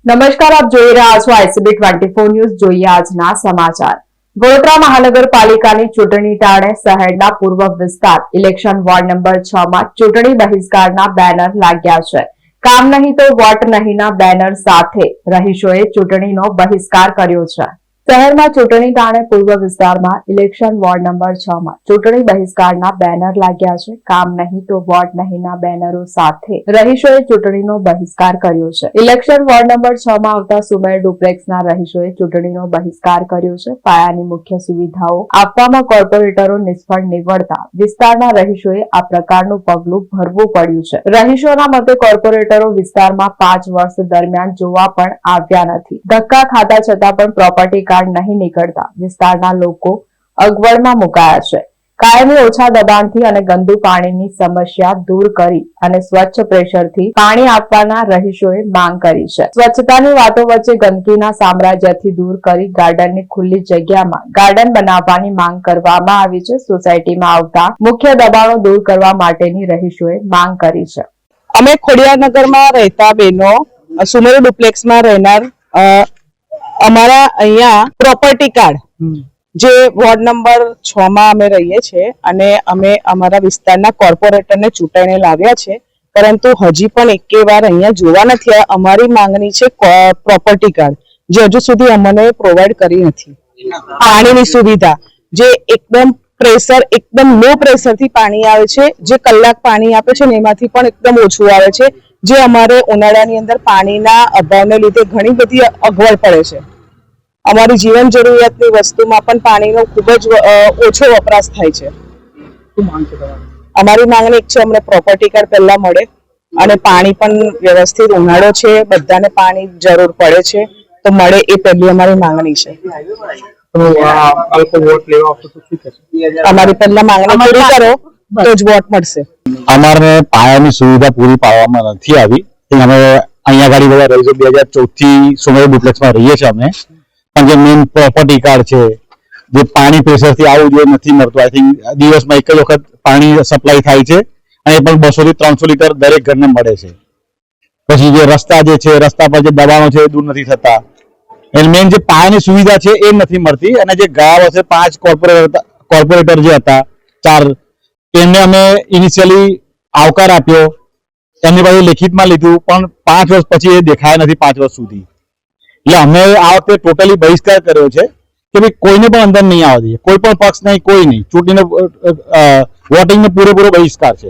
નમસ્કાર, આપ જોઈ રહ્યા છો ICB 24 ન્યૂઝ. જોઈએ આજના સમાચાર. વડોદરા મહાનગરપાલિકાની ચૂંટણી ટાણે શહેરના પૂર્વ વિસ્તાર ઇલેક્શન વોર્ડ નંબર 6 માં ચૂંટણી બહિષ્કારના બેનર લાગ્યા છે. કામ નહીં તો વોટ નહીંના બેનર સાથે રહીશોએ ચૂંટણીનો બહિષ્કાર કર્યો છે. શહેરમાં ચૂંટણી ટાણે પૂર્વ વિસ્તારમાં ઇલેક્શન વોર્ડ નંબર 6 માં ચૂંટણી બહિષ્કારના બેનર લાગ્યા છે. કામ નહીં તો વોટ નહીંના બેનરો સાથે રહીશોએ ચૂંટણીનો બહિષ્કાર કર્યો છે. ઇલેક્શન વોર્ડ નંબર 6 માં આવતા સુમેર ડુપ્લેક્સના રહીશોએ ચૂંટણીનો બહિષ્કાર કર્યો છે. પાયાની મુખ્ય સુવિધાઓ આપવામાં કોર્પોરેટરો નિષ્ફળ નીવડતા વિસ્તારના રહીશોએ આ પ્રકારનું પગલું ભરવું પડ્યું છે. રહીશોના મતે કોર્પોરેટરો વિસ્તારમાં 5 વર્ષ દરમિયાન જોવા પણ આવ્યા નથી. ધક્કા ખાતા છતાં પણ પ્રોપર્ટી નહીં નીકળતા વિસ્તારના લોકો અગવડમાં મુકાયા છે. કાયમી ઓછા દબાણથી અને ગંદુ પાણીની સમસ્યા દૂર કરી અને સ્વચ્છ પ્રેશરથી પાણી આપવાના રહીશોએ માંગ કરી છે. સ્વચ્છતાની વાતો વચ્ચે ગંદકીના સામ્રાજ્યથી દૂર કરી ગાર્ડનની ખુલ્લી જગ્યામાં ગાર્ડન બનાવવાની માંગ કરવામાં આવી છે. સોસાયટીમાં આવતા મુખ્ય દબાણો દૂર કરવા માટેની રહીશોએ માંગ કરી છે. અમે ખોડિયારનગરમાં રહેતા બહેનો સુમેર ડુપ્લેક્સમાં રહેનાર અમારા અહીંયા પ્રોપર્ટી કાર્ડ જે વોર્ડ નંબર 6 માં અમે રહીએ છીએ અને અમે અમારા વિસ્તારના કોર્પોરેટરને ચૂંટાઈને લાવ્યા છે, પરંતુ હજી પણ એકે વાર અહીંયા જોવા નથી. અમારી માંગણી છે પ્રોપર્ટી કાર્ડ જે હજુ સુધી અમને પ્રોવાઈડ કરી નથી. પાણીની સુવિધા જે એકદમ લો પ્રેશરથી પાણી આવે છે, જે કલાક પાણી આપે છે ને એમાંથી પણ એકદમ ઓછું આવે છે, જે અમારે ઉનાળાની અંદર પાણીના અભાવને લીધે ઘણી બધી અગવડ પડે છે. અમારી જીવન જરૂરિયાતની વસ્તુમાં પણ પાણીનો ખૂબ જ ઓછો વપરાશ થાય છે. અમારી માંગણી એક છે, અમને પ્રોપર્ટી કાર્ડ પહેલા મળે અને પાણી પણ વ્યવસ્થિત, ઉનાળો છે, બધાને પાણી જરૂર પડે છે તો મળે, એ પહેલી અમારી માંગણી છે. અમારી પહેલા માંગણી પૂરી કરો તો જ વોટ મળશે. અમારે પાયાની સુવિધા પૂરી પાડવામાં નથી આવી. અમે અહીંયા ગાડી બધા રહીશો 2014 થી સુમેર ડુપ્લેક્સમાં રહીએ છીએ અમે, પણ જે મેઇન પ્રોપર્ટી કાર્ડ છે, જે પાણી પ્રેશરથી આવવું જોઈએ નથી મળતું. આઈ થિંક દિવસમાં એક જ વખત પાણી સપ્લાય થાય છે અને પણ 200 થી 300 લીટર દરેક ઘરને મળે છે. પછી જે રસ્તા છે, રસ્તા પર જે દબાણો છે એ દૂર નથી થતા. એટલે મેઇન જે પાયાની સુવિધા છે એ નથી મળતી. અને જે ગયા વર્ષે 5 કોર્પોરેટર જે હતા 4, તેમને અમે ઇનિશિયલી આવકાર આપ્યો, એમની પાસે લેખિતમાં લીધું, પણ 5 વર્ષ પછી એ દેખાયા નથી 5 વર્ષ સુધી. એટલે અમે આ વખતે ટોટલી બહિષ્કાર કર્યો છે કે ભાઈ કોઈને પણ અંદર નહીં આવવા દઈએ, કોઈ પણ પક્ષ નહીં, કોઈ નહીં. ચૂંટણીનો વોટિંગનો પૂરેપૂરો બહિષ્કાર છે.